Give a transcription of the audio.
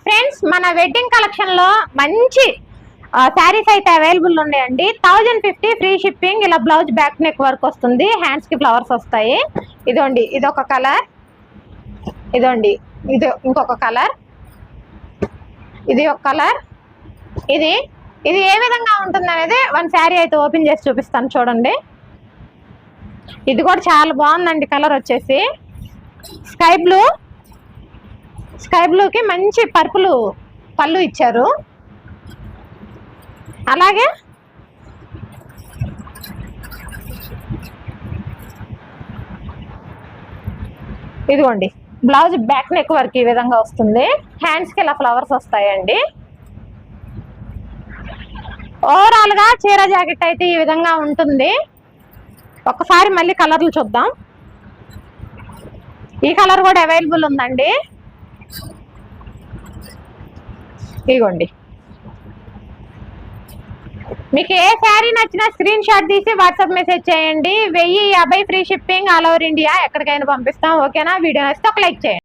Friends, మన wedding collection లో మంచి శారీస్ అయితే అవైలబుల్ ఉన్నాయండి. 1050 ఫ్రీ షిప్పింగ్. ఇలా బ్లౌజ్ బ్యాక్ నెక్ వర్క్ వస్తుంది, హ్యాండ్స్ కి ఫ్లవర్స్ వస్తాయి. ఇదండి, ఇదొక కలర్, ఇదండి ఇది ఇంకొక కలర్, ఇది ఒక కలర్. ఇది ఇది ఏ విధంగా ఉంటుంది అనేది వన్ శారీ అయితే ఓపెన్ చేసి చూపిస్తాను చూడండి. ఇది కూడా చాలా బాగుందండి. కలర్ వచ్చేసి స్కై బ్లూ, స్కై బ్లూకి మంచి పర్పుల్ పళ్ళు ఇచ్చారు. అలాగే ఇదిగోండి, బ్లౌజ్ బ్యాక్ నెక్ వర్క్ ఈ విధంగా వస్తుంది, హ్యాండ్స్కి ఇలా ఫ్లవర్స్ వస్తాయండి. ఓవరాల్ గా చీర జాకెట్ అయితే ఈ విధంగా ఉంటుంది. ఒకసారి మళ్ళీ కలర్లు చూద్దాం. ఈ కలర్ కూడా అవైలబుల్ ఉందండి. ఇదిగోండి, మీకు ఏ శారీ నచ్చినా స్క్రీన్ షాట్ తీసి వాట్సాప్ మెసేజ్ చేయండి. 1050 free shipping, all over India, ఎక్కడికైనా పంపిస్తాం. ఓకేనా? వీడియో నచ్చితే ఒక లైక్ చేయండి.